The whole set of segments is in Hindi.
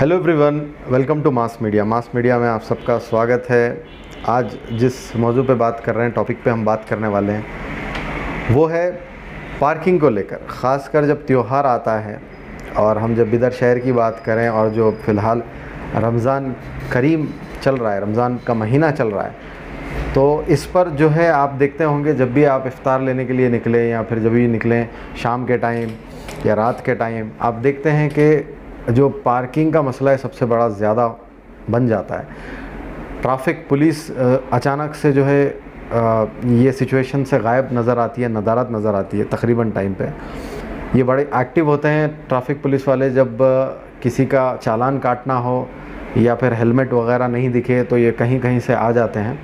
Hello everyone, welcome to mass media. Mass media में आप सबका स्वागत है। आज जिस मौजू पे बात कर रहे हैं, टॉपिक पे हम बात करने वाले हैं, वो है पार्किंग को लेकर। ख़ासकर जब त्यौहार आता है और हम जब बिदर शहर की बात करें और जो फ़िलहाल रमज़ान करीम चल रहा है, रमज़ान का महीना चल रहा है, तो इस पर जो है आप देखते होंगे जब भी आप इफ़्तार लेने के लिए निकलें या फिर जब भी निकलें शाम के टाइम या रात के टाइम, आप देखते हैं कि जो पार्किंग का मसला है सबसे बड़ा ज़्यादा बन जाता है। ट्रैफिक पुलिस अचानक से जो है ये सिचुएशन से गायब नज़र आती है, नदारत नज़र आती है तकरीबन टाइम पे। ये बड़े एक्टिव होते हैं ट्रैफिक पुलिस वाले। जब किसी का चालान काटना हो या फिर हेलमेट वगैरह नहीं दिखे तो ये कहीं कहीं से आ जाते हैं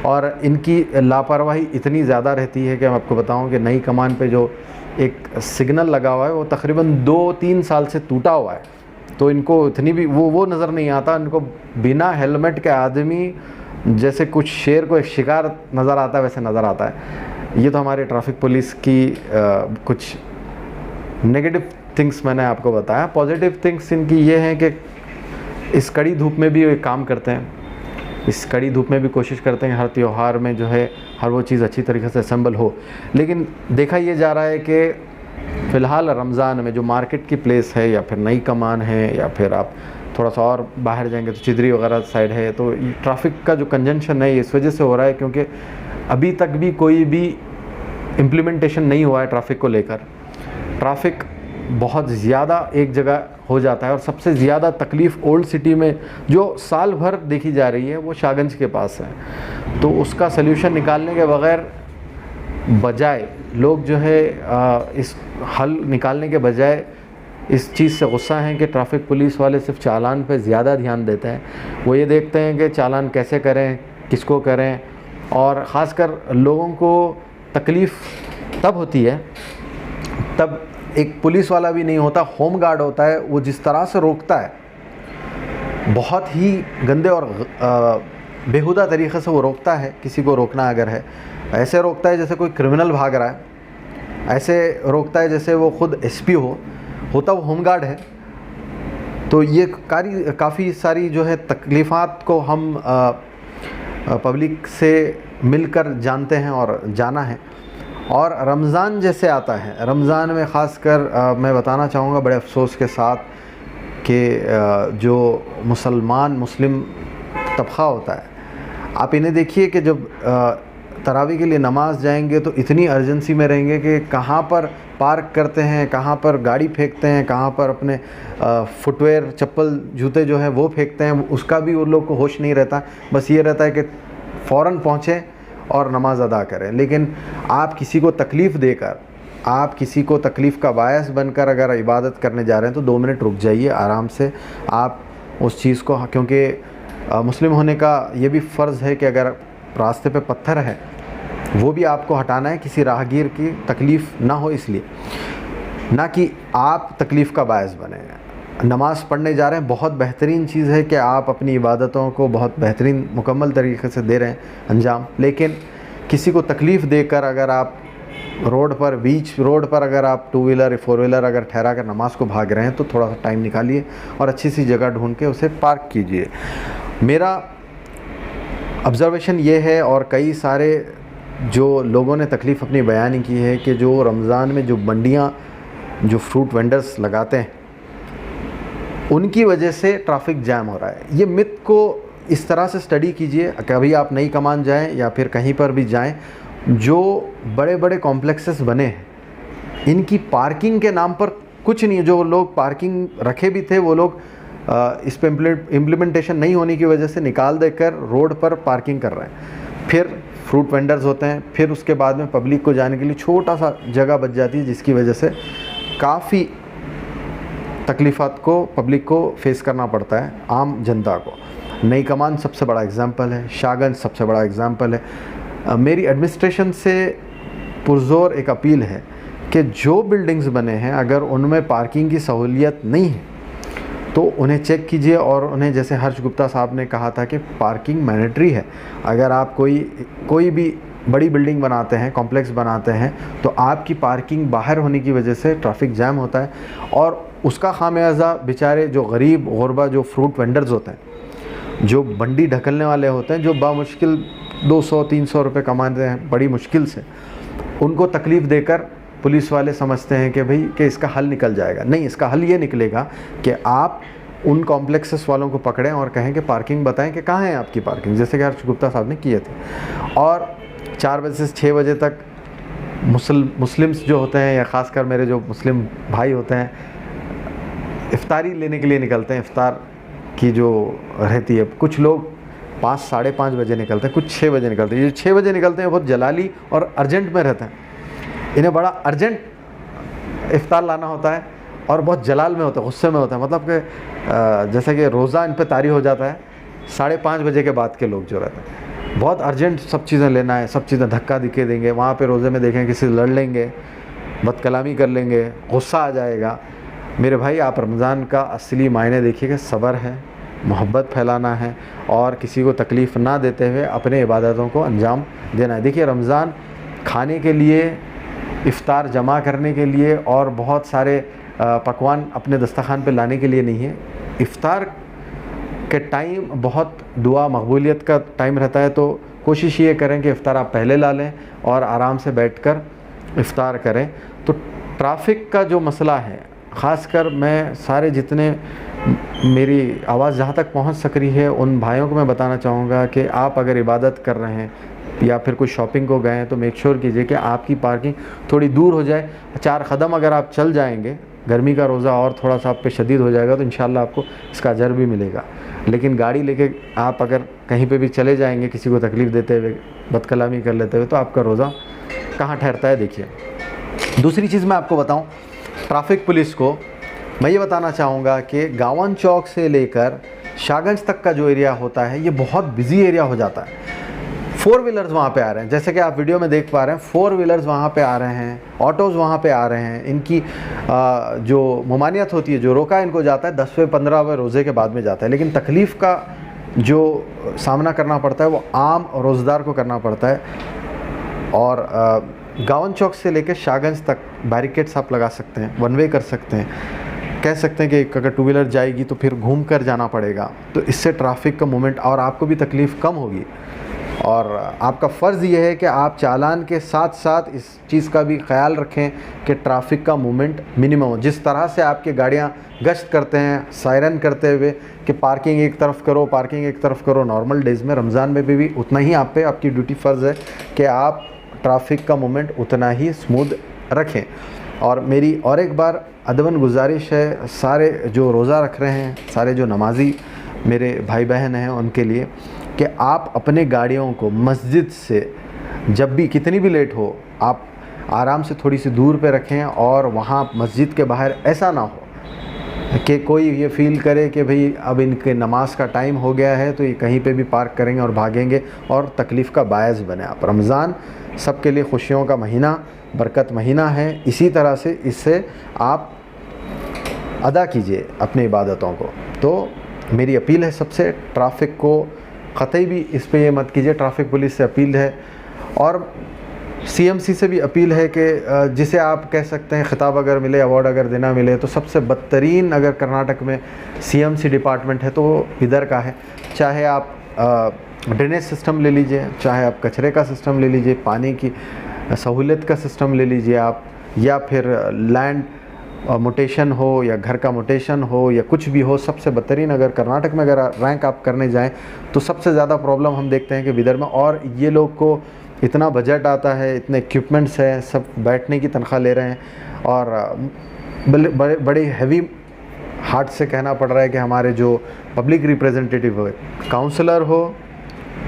और इनकी लापरवाही इतनी ज़्यादा रहती है कि मैं आपको बताऊं कि नई कमान पे जो एक सिग्नल लगा हुआ है वो तकरीबन 2-3 साल से टूटा हुआ है, तो इनको इतनी भी वो नज़र नहीं आता। इनको बिना हेलमेट के आदमी जैसे कुछ शेर को एक शिकार नज़र आता है वैसे नज़र आता है। ये तो हमारे ट्रैफिक पुलिस की कुछ नेगेटिव थिंग्स मैंने आपको बताया। पॉजिटिव थिंग्स इनकी ये हैं कि इस कड़ी धूप में भी ये काम करते हैं, इस कड़ी धूप में भी कोशिश करते हैं हर त्यौहार में जो है हर वो चीज़ अच्छी तरीके से असेंबल हो। लेकिन देखा ये जा रहा है कि फ़िलहाल रमज़ान में जो मार्केट की प्लेस है या फिर नई कमान है या फिर आप थोड़ा सा और बाहर जाएंगे तो चिदरी वगैरह साइड है, तो ट्रैफिक का जो कंजंक्शन है इस वजह से हो रहा है क्योंकि अभी तक भी कोई भी इम्प्लीमेंटेशन नहीं हुआ है ट्रैफिक को लेकर। ट्रैफिक बहुत ज़्यादा एक जगह हो जाता है और सबसे ज़्यादा तकलीफ़ ओल्ड सिटी में जो साल भर देखी जा रही है वो शाहगंज के पास है। तो उसका सल्यूशन निकालने के बगैर बजाय लोग जो है इस हल निकालने के बजाय इस चीज़ से गुस्सा हैं कि ट्रैफिक पुलिस वाले सिर्फ चालान पे ज़्यादा ध्यान देते हैं। वो ये देखते हैं कि चालान कैसे करें, किसको करें, और ख़ासकर लोगों को तकलीफ़ तब होती है तब एक पुलिस वाला भी नहीं होता, होम गार्ड होता है। वो जिस तरह से रोकता है बहुत ही गंदे और बेहुदा तरीक़े से वो रोकता है। किसी को रोकना अगर है ऐसे रोकता है जैसे कोई क्रिमिनल भाग रहा है, ऐसे रोकता है जैसे वो खुद एसपी होता वो होम गार्ड है। तो ये काफ़ी सारी जो है तकलीफ़ात को हम पब्लिक से मिलकर जानते हैं और जाना है। और रमज़ान जैसे आता है, रमज़ान में ख़ासकर मैं बताना चाहूँगा बड़े अफसोस के साथ कि जो मुस्लिम तबक़ा होता है, आप इन्हें देखिए कि जब तरावी के लिए नमाज़ जाएंगे तो इतनी अर्जेंसी में रहेंगे कि कहाँ पर पार्क करते हैं, कहाँ पर गाड़ी फेंकते हैं, कहाँ पर अपने फुटवेयर चप्पल जूते जो हैं वो फेंकते हैं, उसका भी उन लोग को होश नहीं रहता। बस ये रहता है कि फ़ौरन पहुँचें और नमाज अदा करें। लेकिन आप किसी को तकलीफ़ देकर, आप किसी को तकलीफ़ का बायस बनकर अगर इबादत करने जा रहे हैं तो 2 मिनट रुक जाइए आराम से। आप उस चीज़ को, क्योंकि मुस्लिम होने का ये भी फ़र्ज़ है कि अगर रास्ते पे पत्थर है वो भी आपको हटाना है, किसी राहगीर की तकलीफ़ ना हो इसलिए, ना कि आप तकलीफ़ का बायस बने। नमाज़ पढ़ने जा रहे हैं, बहुत बेहतरीन चीज़ है कि आप अपनी इबादतों को बहुत बेहतरीन मुकम्मल तरीके से दे रहे हैं अंजाम। लेकिन किसी को तकलीफ़ देकर अगर आप रोड पर, बीच रोड पर अगर आप 2 व्हीलर 4 व्हीलर अगर ठहरा कर नमाज़ को भाग रहे हैं तो थोड़ा सा टाइम निकालिए और अच्छी सी जगह ढूंढ के उसे पार्क कीजिए। मेरा ऑब्ज़र्वेशन ये है, और कई सारे जो लोगों ने तकलीफ़ अपनी बयान की है, कि जो रमज़ान में जो मंडियाँ, जो फ्रूट वेंडर्स लगाते हैं उनकी वजह से ट्रैफिक जैम हो रहा है। ये मिथ को इस तरह से स्टडी कीजिए, कभी आप नई कमान जाएं या फिर कहीं पर भी जाएं, जो बड़े बड़े कॉम्प्लेक्सेस बने हैं इनकी पार्किंग के नाम पर कुछ नहीं है। जो लोग पार्किंग रखे भी थे वो लोग इस पर इम्प्लीमेंटेशन नहीं होने की वजह से निकाल देकर रोड पर पार्किंग कर रहे हैं। फिर फ्रूट वेंडर्स होते हैं, फिर उसके बाद में पब्लिक को जाने के लिए छोटा सा जगह बच जाती है, जिसकी वजह से काफ़ी तकलीफ़ात को पब्लिक को फेस करना पड़ता है, आम जनता को। नई कमान सबसे बड़ा एग्ज़ाम्पल है, शाहगंज सबसे बड़ा एग्ज़ाम्पल है। मेरी एडमिनिस्ट्रेशन से पुरज़ोर एक अपील है कि जो बिल्डिंग्स बने हैं अगर उनमें पार्किंग की सहूलियत नहीं है तो उन्हें चेक कीजिए, और उन्हें, जैसे हर्ष गुप्ता साहब ने कहा था कि पार्किंग मैंडेटरी है। अगर आप कोई भी बड़ी बिल्डिंग बनाते हैं, कॉम्प्लेक्स बनाते हैं, तो आपकी पार्किंग बाहर होने की वजह से ट्रैफिक जैम होता है। और उसका खामियाजा बेचारे जो गरीब गुरबा जो फ्रूट वेंडर्स होते हैं, जो बंडी ढकलने वाले होते हैं, जो बामुश्किल 200-300 रुपये कमाते हैं बड़ी मुश्किल से, उनको तकलीफ़ देकर पुलिस वाले समझते हैं कि भाई कि इसका हल निकल जाएगा। नहीं, इसका हल ये निकलेगा कि आप उन कॉम्प्लेक्सेस वालों को पकड़ें और कहें कि पार्किंग बताएं कि कहाँ है आपकी पार्किंग, जैसे कि हर्ष गुप्ता साहब ने किए थे। और 4 बजे से 6 बजे तक मुस्लिम्स जो होते हैं, या ख़ासकर मेरे जो मुस्लिम भाई होते हैं, इफ्तारी लेने के लिए निकलते हैं। इफ्तार की जो रहती है, कुछ लोग 5 साढ़े 5 बजे निकलते हैं, कुछ 6 बजे निकलते हैं। ये 6 बजे निकलते हैं, बहुत जलाली और अर्जेंट में रहते हैं। इन्हें बड़ा अर्जेंट इफ्तार लाना होता है और बहुत जलाल में होता है, गुस्से में होता है। मतलब कि जैसे कि रोज़ा इन पे तारी हो जाता है 5:30 बजे के बाद के लोग जो रहते हैं, बहुत अर्जेंट सब चीज़ें लेना है, सब चीज़ें धक्का दिखे देंगे। वहाँ पे रोज़े में देखें किसी से लड़ लेंगे, बदकलामी कर लेंगे, गुस्सा आ जाएगा। मेरे भाई, आप रमज़ान का असली मायने देखिएगा, सब्र है, मोहब्बत फैलाना है और किसी को तकलीफ़ ना देते हुए अपने इबादतों को अंजाम देना है। देखिए, रमज़ान खाने के लिए, इफ़्तार जमा करने के लिए और बहुत सारे पकवान अपने दस्तरखान पे लाने के लिए नहीं है। इफ़्तार के टाइम बहुत दुआ मकबूलियत का टाइम रहता है, तो कोशिश ये करें कि इफ़्तार आप पहले ला लें और आराम से बैठकर इफ़्तार करें। तो ट्रैफ़िक का जो मसला है, ख़ासकर मैं सारे जितने मेरी आवाज़ जहाँ तक पहुँच सक रही है उन भाइयों को मैं बताना चाहूँगा कि आप अगर इबादत कर रहे हैं या फिर कुछ शॉपिंग को गए हैं तो मेक श्योर कीजिए कि आपकी पार्किंग थोड़ी दूर हो जाए। 4 कदम अगर आप चल जाएंगे, गर्मी का रोज़ा और थोड़ा सा आप पे शदीद हो जाएगा तो इंशाल्लाह आपको इसका अजर भी मिलेगा। लेकिन गाड़ी लेके आप अगर कहीं पे भी चले जाएंगे किसी को तकलीफ़ देते हुए, बदकलामी कर लेते हुए, तो आपका रोज़ा कहाँ ठहरता है। देखिए, दूसरी चीज़ मैं आपको बताऊँ, ट्रैफिक पुलिस को मैं ये बताना चाहूँगा कि गावन चौक से लेकर शाहगंज तक का जो एरिया होता है, ये बहुत बिजी एरिया हो जाता है। 4 व्हीलर्स वहाँ पे आ रहे हैं, जैसे कि आप वीडियो में देख पा रहे हैं, 4 व्हीलर्स वहाँ पे आ रहे हैं, ऑटोज़ वहाँ पे आ रहे हैं। इनकी जो ममानियत होती है, जो रोका इनको जाता है 10वें 15वें रोज़े के बाद में जाता है। लेकिन तकलीफ़ का जो सामना करना पड़ता है वो आम रोज़दार को करना पड़ता है। और गावन चौक से लेकर शाहगंज तक बैरिकेड्स आप लगा सकते हैं, 1 वे कर सकते हैं, कह सकते हैं कि अगर 2 व्हीलर जाएगी तो फिर घूम कर जाना पड़ेगा, तो इससे ट्रैफिक का मूवमेंट और आपको भी तकलीफ़ कम होगी। और आपका फ़र्ज़ ये है कि आप चालान के साथ साथ इस चीज़ का भी ख्याल रखें कि ट्रैफिक का मूवमेंट मिनिमम हो। जिस तरह से आपके गाड़ियाँ गश्त करते हैं सायरन करते हुए कि पार्किंग एक तरफ करो, पार्किंग एक तरफ करो, नॉर्मल डेज़ में, रमज़ान में भी उतना ही आप पे आपकी ड्यूटी फ़र्ज़ है कि आप ट्रैफिक का मूवमेंट उतना ही स्मूथ रखें। और मेरी और एक बार अदबन गुजारिश है सारे जो रोज़ा रख रहे हैं, सारे जो नमाजी मेरे भाई बहन हैं, उनके लिए कि आप अपने गाड़ियों को मस्जिद से जब भी कितनी भी लेट हो आप आराम से थोड़ी सी दूर पे रखें। और वहाँ मस्जिद के बाहर ऐसा ना हो कि कोई ये फ़ील करे कि भाई अब इनके नमाज का टाइम हो गया है तो ये कहीं पे भी पार्क करेंगे और भागेंगे और तकलीफ़ का बायस बने आप। रमज़ान सबके लिए खुशियों का महीना, बरकत महीना है, इसी तरह से इससे आप अदा कीजिए अपनी इबादतों को। तो मेरी अपील है सबसे, ट्रैफिक को क़तई भी इस पे ये मत कीजिए। ट्रैफिक पुलिस से अपील है और सीएमसी से भी अपील है कि जिसे आप कह सकते हैं ख़िताब अगर मिले, अवार्ड अगर देना मिले तो सबसे बदतरीन अगर कर्नाटक में सीएमसी डिपार्टमेंट है तो वो इधर का है। चाहे आप ड्रेनेज सिस्टम ले लीजिए, चाहे आप कचरे का सिस्टम ले लीजिए, पानी की सहूलियत का सिस्टम ले लीजिए आप, या फिर लैंड मोटेशन हो या घर का मोटेशन हो या कुछ भी हो, सबसे बदतरीन अगर कर्नाटक में अगर रैंक आप करने जाएं तो सबसे ज़्यादा प्रॉब्लम हम देखते हैं कि विदर्भ में। और ये लोग को इतना बजट आता है, इतने इक्विपमेंट्स हैं, सब बैठने की तनख्वाह ले रहे हैं और बड़े हैवी हार्ट से कहना पड़ रहा है कि हमारे जो पब्लिक रिप्रेजेंटेटिव हो, काउंसलर हो,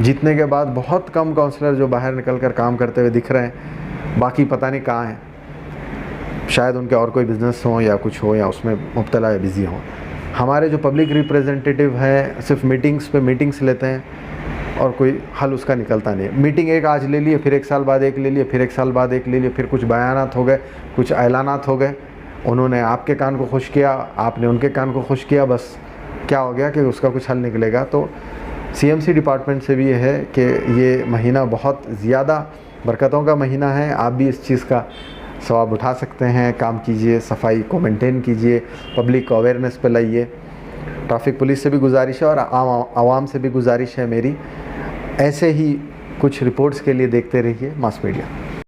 जीतने के बाद बहुत कम काउंसलर जो बाहर निकल कर काम करते हुए दिख रहे हैं, बाकी पता नहीं कहाँ हैं। शायद उनके और कोई बिज़नेस हो या कुछ हो या उसमें मुब्तला या बिज़ी हों। हमारे जो पब्लिक रिप्रेजेंटेटिव हैं सिर्फ मीटिंग्स पे मीटिंग्स लेते हैं और कोई हल उसका निकलता नहीं है। मीटिंग एक आज ले लिए, फिर 1 साल बाद एक ले लिए, फिर 1 साल बाद एक ले लिए, फिर कुछ बयानात हो गए, कुछ ऐलानात हो गए, उन्होंने आपके कान को खुश किया, आपने उनके कान को खुश किया, बस क्या हो गया कि उसका कुछ हल निकलेगा। तो सीएमसी डिपार्टमेंट से भी ये है कि ये महीना बहुत ज़्यादा बरकतों का महीना है, आप भी इस चीज़ का सवाब उठा सकते हैं, काम कीजिए, सफाई को मेंटेन कीजिए, पब्लिक को अवेयरनेस पे लाइए। ट्रैफिक पुलिस से भी गुजारिश है और आवाम से भी गुजारिश है मेरी, ऐसे ही कुछ रिपोर्ट्स के लिए देखते रहिए मास मीडिया।